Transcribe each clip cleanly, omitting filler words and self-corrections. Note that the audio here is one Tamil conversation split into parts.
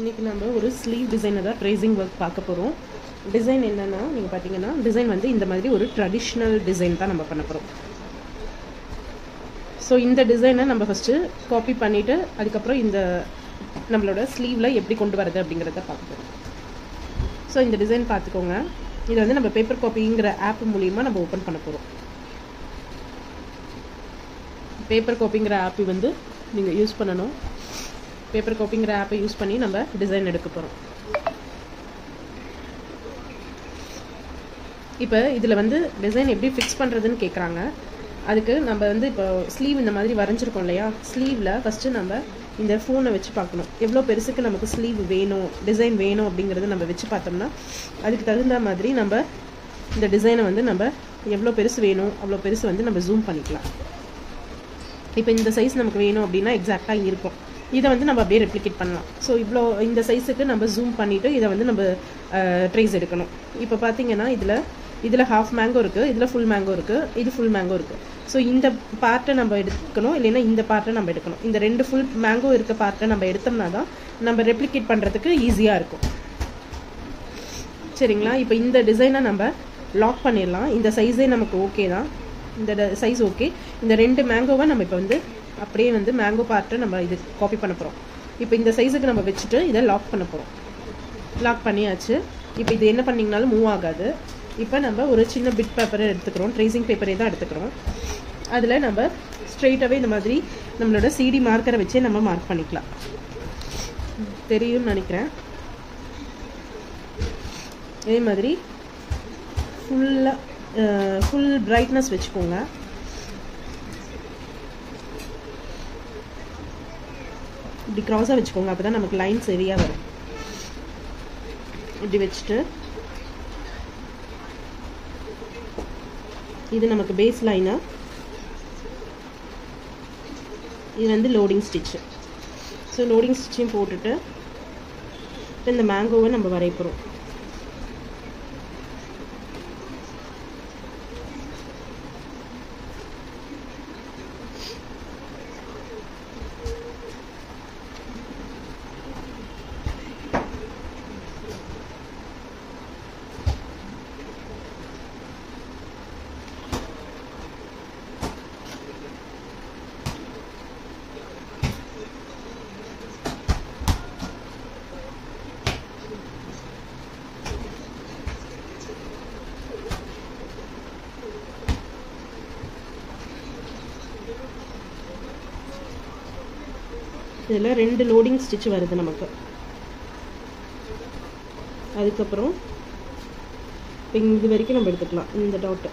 இன்றைக்கி நம்ம ஒரு ஸ்லீவ் டிசைனை தான் ட்ரேசிங் ஒர்க் பார்க்க போகிறோம். டிசைன் என்னென்னா நீங்கள் பார்த்தீங்கன்னா டிசைன் வந்து இந்த மாதிரி ஒரு ட்ரெடிஷ்னல் டிசைன் தான் நம்ம பண்ண போகிறோம். ஸோ இந்த டிசைனை நம்ம ஃபஸ்ட்டு காப்பி பண்ணிவிட்டு அதுக்கப்புறம் இந்த நம்மளோட ஸ்லீவில் எப்படி கொண்டு வரது அப்படிங்கிறத பார்க்க போகிறோம். ஸோ இந்த டிசைன் பார்த்துக்கோங்க. இதை வந்து நம்ம பேப்பர் காப்பிங்கிற ஆப் மூலிமா நம்ம ஓப்பன் பண்ண போகிறோம். பேப்பர் காப்பிங்கிற ஆப் வந்து நீங்கள் யூஸ் பண்ணணும். பேப்பர் காப்பிங்கிற ஆப்பை யூஸ் பண்ணி நம்ம டிசைன் எடுக்க போகிறோம். இப்போ இதில் வந்து டிசைன் எப்படி ஃபிக்ஸ் பண்ணுறதுன்னு கேட்குறாங்க. அதுக்கு நம்ம வந்து இப்போ ஸ்லீவ் இந்த மாதிரி வரைஞ்சிருக்கோம் இல்லையா, ஸ்லீவில் ஃபஸ்ட்டு நம்ம இந்த ஃபோனை வச்சு பார்க்கணும். எவ்வளோ பெருசுக்கு நமக்கு ஸ்லீவ் வேணும், டிசைன் வேணும் அப்படிங்கிறத நம்ம வச்சு பார்த்தோம்னா அதுக்கு தகுந்த மாதிரி நம்ம இந்த டிசைனை வந்து நம்ம எவ்வளோ பெருசு வேணும் அவ்வளோ பெருசு வந்து நம்ம ஜூம் பண்ணிக்கலாம். இப்போ இந்த சைஸ் நமக்கு வேணும் அப்படின்னா எக்ஸாக்டாக இருக்கும். இதை வந்து நம்ம அப்படியே ரெப்ளிகேட் பண்ணலாம். ஸோ இவ்வளோ இந்த சைஸுக்கு நம்ம ஜூம் பண்ணிவிட்டு இதை வந்து நம்ம ட்ரேஸ் எடுக்கணும். இப்போ பார்த்தீங்கன்னா இதில் ஹாஃப் மேங்கோ இருக்குது, இதில் ஃபுல் மேங்கோ இருக்குது, இது ஃபுல் மேங்கோ இருக்குது. ஸோ இந்த பார்ட்டை நம்ம எடுக்கணும், இல்லைன்னா இந்த பார்ட்டை நம்ம எடுக்கணும். இந்த ரெண்டு ஃபுல் மேங்கோ இருக்க பார்ட்டை நம்ம எடுத்தோம்னா தான் நம்ம ரெப்ளிகேட் பண்ணுறதுக்கு ஈஸியாக இருக்கும். சரிங்களா? இப்போ இந்த டிசைனை நம்ம லாக் பண்ணிடலாம். இந்த சைஸே நமக்கு ஓகே தான், இந்த சைஸ் ஓகே. இந்த ரெண்டு மேங்கோவை நம்ம இப்போ வந்து அப்படியே வந்து மேங்கோ பார்ட்டை நம்ம இது காப்பி பண்ண போகிறோம். இப்போ இந்த சைஸுக்கு நம்ம வச்சுட்டு இதை லாக் பண்ண போகிறோம். லாக் பண்ணியாச்சு. இப்போ இது என்ன பண்ணிங்கனாலும் மூவ் ஆகாது. இப்போ நம்ம ஒரு சின்ன பிட் பேப்பரை எடுத்துக்கிறோம், ட்ரேசிங் பேப்பரே தான் எடுத்துக்கிறோம். அதில் நம்ம ஸ்ட்ரெயிட்டாகவே இந்த மாதிரி நம்மளோட சிடி மார்க்கரை வச்சே நம்ம மார்க் பண்ணிக்கலாம். தெரியும்னு நினைக்கிறேன். இதே மாதிரி ஃபுல் பிரைட்னஸ் வச்சுக்கோங்க. இப்படி க்ராஸாக வச்சுக்கோங்க, அப்போ தான் நமக்கு லைன் சரியாக வரும். இப்படி வச்சுட்டு இது நமக்கு பேஸ் லைனா, இது வந்து லோடிங் ஸ்டிச்சு. ஸோ லோடிங் ஸ்டிச்சையும் போட்டுட்டு இந்த மேங்கோவை நம்ம வரைய போகிறோம். இதில் 2 லோடிங் ஸ்டிச் வருது நமக்கு. அதுக்கப்புறம் இது வரைக்கும் நம்ம எடுத்துக்கலாம் இந்த டாட்.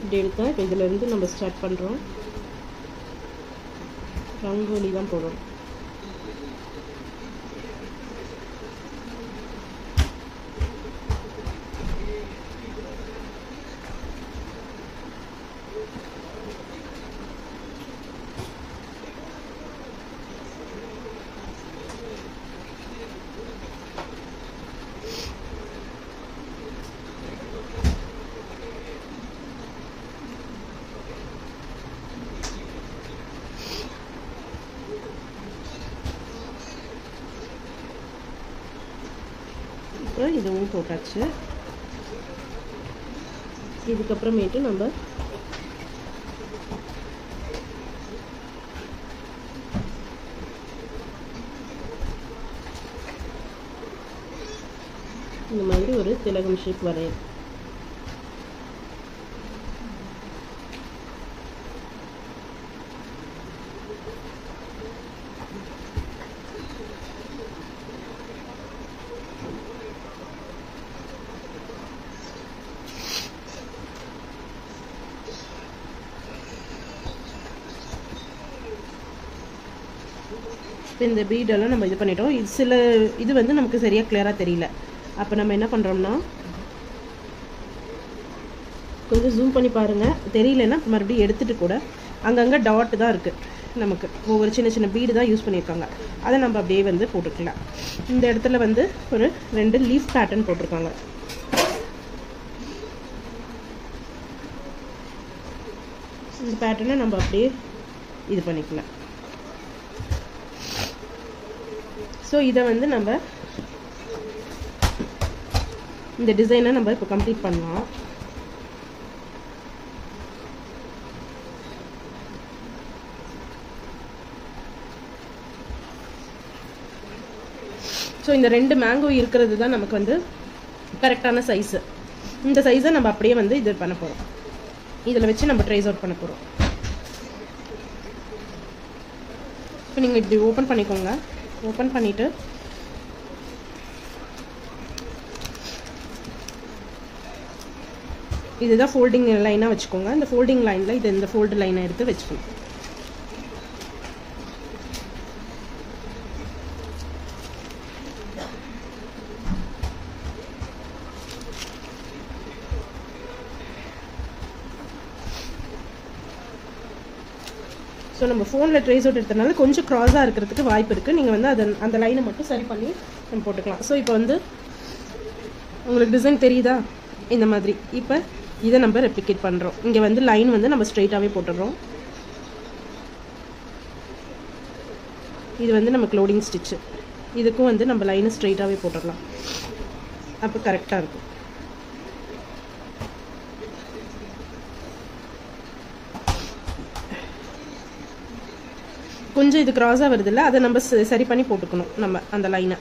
இப்படி எடுத்தா இப்போ இதிலேருந்து நம்ம ஸ்டார்ட் பண்ணுறோம். ரங்கோலி தான் போடுறோம். இதுவும் போட்டாச்சு. இதுக்கப்புறமேட்டு நம்ம இந்த மாதிரி ஒரு திலகம் ஷேப் வரையும். இந்த பீடெல்லாம் நம்ம இது பண்ணிட்டோம். இது வந்து நமக்கு சரியாக கிளியராக தெரியல. அப்போ நம்ம என்ன பண்ணுறோம்னா கொஞ்சம் ஜூம் பண்ணி பாருங்கள். தெரியலன்னா மறுபடியும் எடுத்துகிட்டு கூட அங்கங்கே டாட் தான் இருக்குது, நமக்கு ஒவ்வொரு சின்ன சின்ன பீடு தான் யூஸ் பண்ணியிருக்காங்க. அதை நம்ம அப்படியே வந்து போட்டுக்கலாம். இந்த இடத்துல வந்து ஒரு 2 லீஃப் பேட்டர்ன் போட்டிருக்காங்க. இந்த பேட்டர்னை நம்ம அப்படியே இது பண்ணிக்கலாம். ஸோ இதை வந்து நம்ம இந்த டிசைனை நம்ம இப்போ கம்ப்ளீட் பண்ணலாம். ஸோ இந்த 2 மேங்கோ இருக்கிறது தான் நமக்கு வந்து கரெக்டான சைஸு. இந்த சைஸை நம்ம அப்படியே வந்து இது பண்ண போகிறோம். இதில் வச்சு நம்ம ட்ரேஸ் அவுட் பண்ண போகிறோம். இப்போ நீங்கள் இப்படி ஓப்பன் பண்ணிக்கோங்க. ஓப்பன் பண்ணிவிட்டு இதுதான் ஃபோல்டிங் லைனாக வச்சுக்கோங்க. இந்த ஃபோல்டிங் லைனில் இது இந்த ஃபோல்டு லைனை எடுத்து வச்சுக்கணும். ஸோ நம்ம ஃபோனில் ட்ரேஸ் அவுட் எடுத்தனால கொஞ்சம் க்ராஸாக இருக்கிறதுக்கு வாய்ப்பு இருக்குது. நீங்கள் வந்து அந்த லைனை மட்டும் சரி பண்ணி நம்ம போட்டுக்கலாம். ஸோ இப்போ வந்து உங்களுக்கு டிசைன் தெரியுதா இந்த மாதிரி. இப்போ இதை நம்ம ரெப்ளிகேட் பண்ணுறோம். இங்கே வந்து லைன் வந்து நம்ம ஸ்ட்ரைட்டாகவே போட்டுடுறோம். இது வந்து நமக்கு லோடிங் ஸ்டிச்சு. இதுக்கும் வந்து நம்ம லைனை ஸ்ட்ரைட்டாகவே போட்டுடலாம். அப்போ கரெக்டாக இருக்கும். கொஞ்சம் இது கிராஸாக வருதில்ல, அதை நம்ம சரி பண்ணி போட்டுக்கணும் நம்ம அந்த லைனை.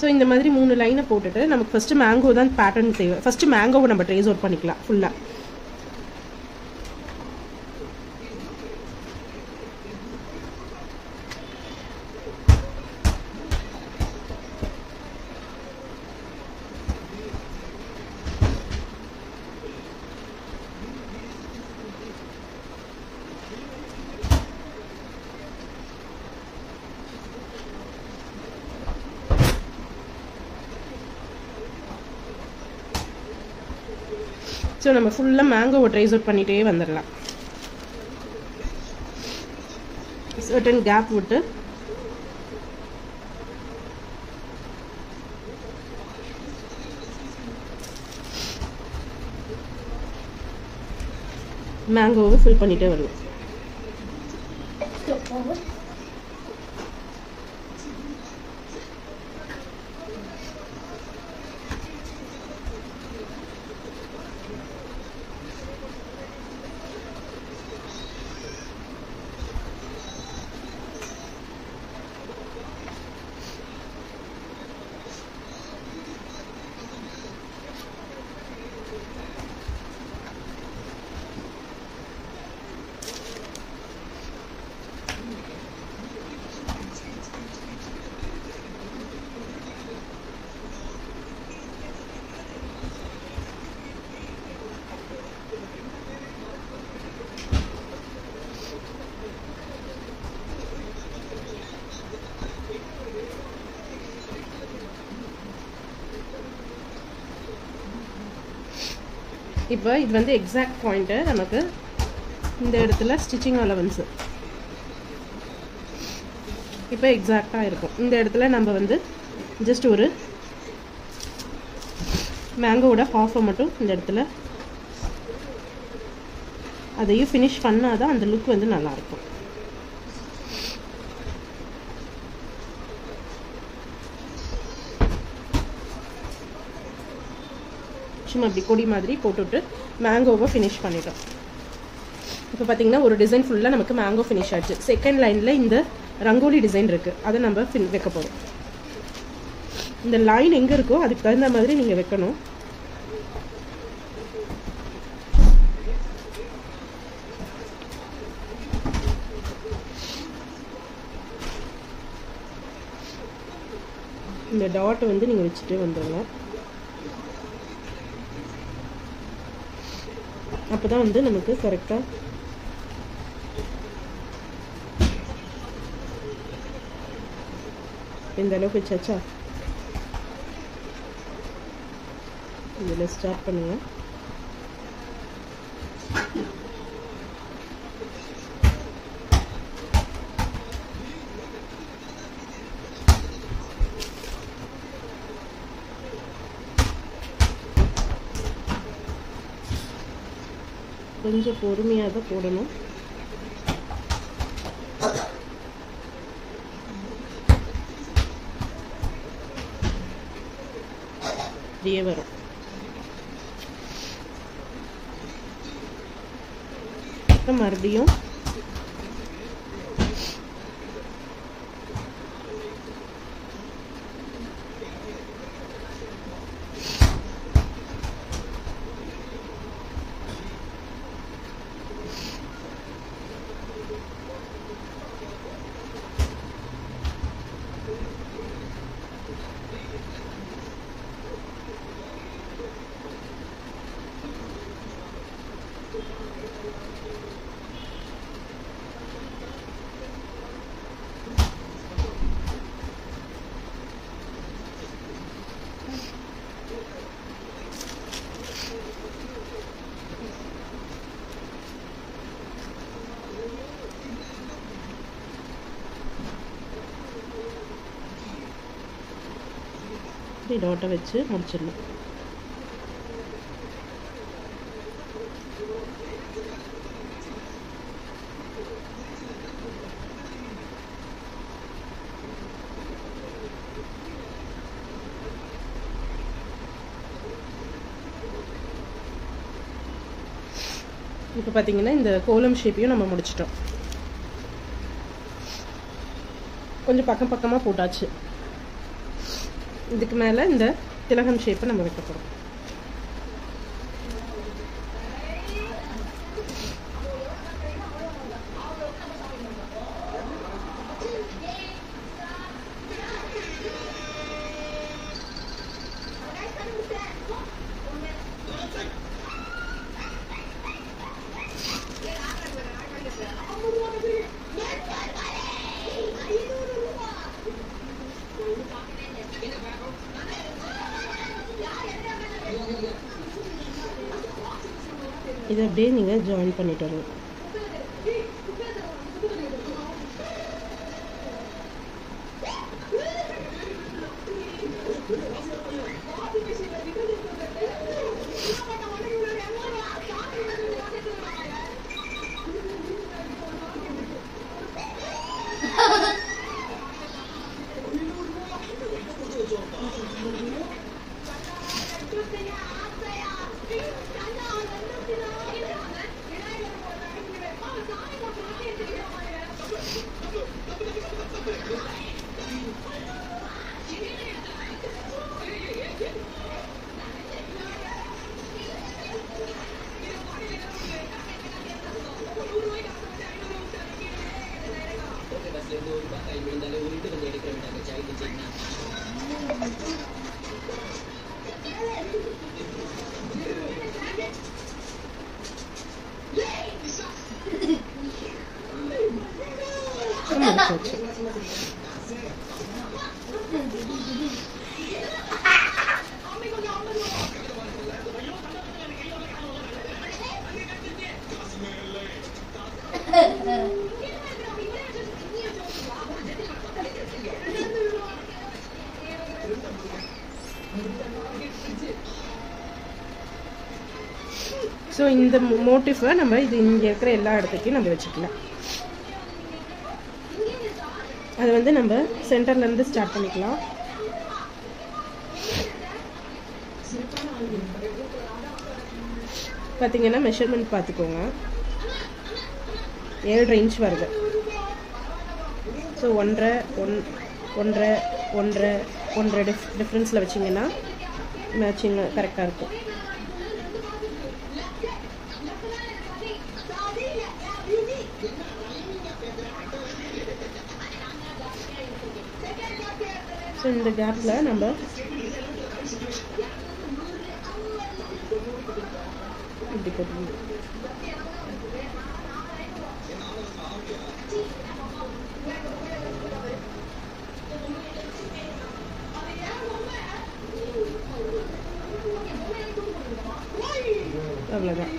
ஸோ இந்த மாதிரி 3 லைனை போட்டுட்டு நமக்கு ஃபஸ்ட்டு மேங்கோ தான் பேட்டர்ன் தேவை. ஃபஸ்ட்டு மேங்கோவை நம்ம ட்ரேஸ் அவுட் பண்ணிக்கலாம் ஃபுல்லாக. ஸோ நம்ம ஃபுல்லாக மேங்கோவை ட்ரேஸ் அவுட் பண்ணிகிட்டே வந்துடலாம். சர்டன் கேப் விட்டு மேங்கோவை ஃபில் பண்ணிகிட்டே வருவோம். இப்போ இது வந்து எக்ஸாக்ட் பாயிண்ட்டு. நமக்கு இந்த இடத்துல ஸ்டிச்சிங் அலவன்ஸு இப்போ எக்ஸாக்டாக இருக்கும். இந்த இடத்துல நம்ம வந்து ஜஸ்ட் ஒரு மேங்கோவோட ஹாஃபை மட்டும் இந்த இடத்துல அதையும் ஃபினிஷ் பண்ணால் தான் அந்த லுக் வந்து நல்லாயிருக்கும். சும்மா அப்படி கொடி மாதிரி போட்டுவிட்டு மேங்கோவை ஃபினிஷ் பண்ணிட்டோம். இப்போ பார்த்தீங்கன்னா ஒரு டிசைன் ஃபுல்லாக நமக்கு மேங்கோ ஃபினிஷ் ஆச்சு. செகண்ட் லைனில் இந்த ரங்கோலி டிசைன் இருக்குது, அதை நம்ம வைக்க போகிறோம். இந்த லைன் எங்கே இருக்கோ அதுக்கு தகுந்த மாதிரி நீங்கள் வைக்கணும். இந்த டாட்டை வந்து நீங்கள் வச்சுட்டு வந்துடுங்க. அப்போ தான் வந்து நமக்கு கரெக்டாக இந்த அளவுக்கு வச்சாச்சா. இதில் ஸ்டார்ட் பண்ணுங்கள். கொஞ்சம் பொறுமையாக தான் போடணும். அப்படியே வரும். மறுபடியும் டாட்டை வச்சு முடிச்சிடணும். இப்போ பார்த்தீங்கன்னா இந்த கோலம் ஷேப்பையும் நம்ம முடிச்சிட்டோம். கொஞ்சம் பக்கம் பக்கமாக போட்டாச்சு. இதுக்கு மேலே இந்த திலகம் ஷேப்பை நம்ம வைக்க போகிறோம். இதை அப்படியே நீங்கள் ஜாயின் பண்ணிட்டு வரணும். ஸோ இந்த மோட்டிஃபை நம்ம இது இங்கே இருக்கிற எல்லா இடத்துக்கும் நம்ம வச்சுக்கலாம். அதை வந்து நம்ம சென்டர்லேருந்து ஸ்டார்ட் பண்ணிக்கலாம். பார்த்தீங்கன்னா மெஷர்மெண்ட் பார்த்துக்கோங்க, 7.5 இன்ச் வருது. ஸோ 1.5 டிஃப்ரென்ஸில் வச்சிங்கன்னா மேட்சிங் கரெக்டாக இருக்கும். ஸோ இந்த கேப்பில் நம்ம இப்படி போட்டுக்கணும். அவ்வளோதான்.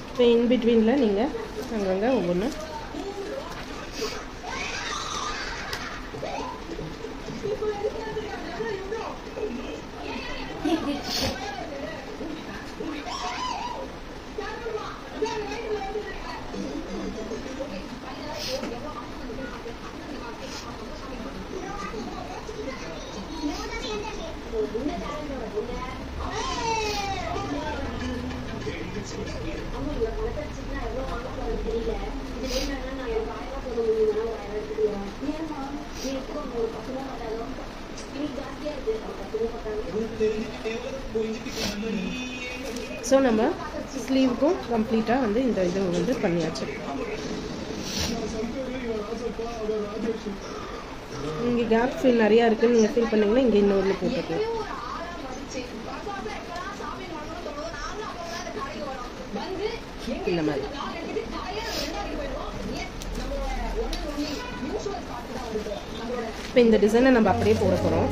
இப்போ இன் பிட்வீனில் நீங்கள் அங்கங்கே ஒவ்வொன்று ஸோ நம்ம ஸ்லீவுக்கும் கம்ப்ளீட்டாக வந்து இந்த இது வந்து பண்ணியாச்சு. இங்கே கேப் ஃபீல் நிறையா இருக்குன்னு நீங்கள் ஃபீல் பண்ணிங்கன்னா இங்கே இன்னொரு போட்டுக்கலாம். இந்த மாதிரி இப்போ இந்த டிசைனை நம்ம அப்படியே போட போகிறோம்.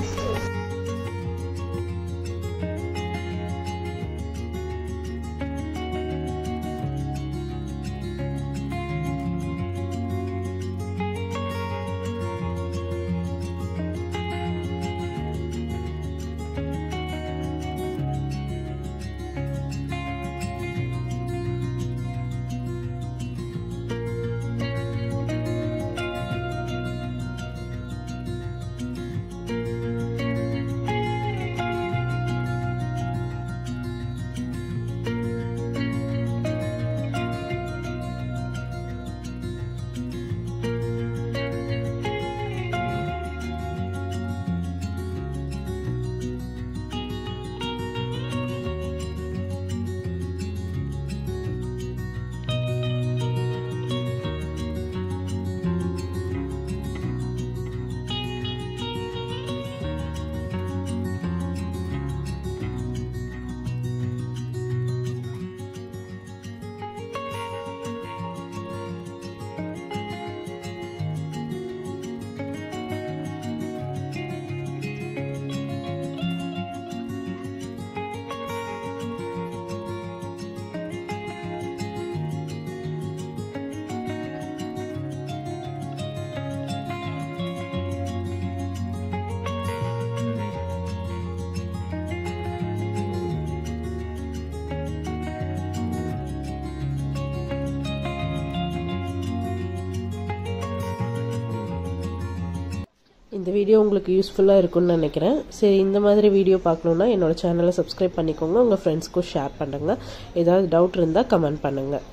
இந்த வீடியோ உங்களுக்கு யூஸ்ஃபுல்லாக இருக்கும்னு நினைக்கிறேன். சரி, இந்த மாதிரி வீடியோ பார்க்கணுன்னா என்னோட சேனலை சப்ஸ்கிரைப் பண்ணிக்கோங்க. உங்கள் ஃப்ரெண்ட்ஸ்க்கும் ஷேர் பண்ணுங்கள். ஏதாவது டவுட் இருந்தால் கமெண்ட் பண்ணுங்கள்.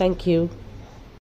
தேங்க்யூ.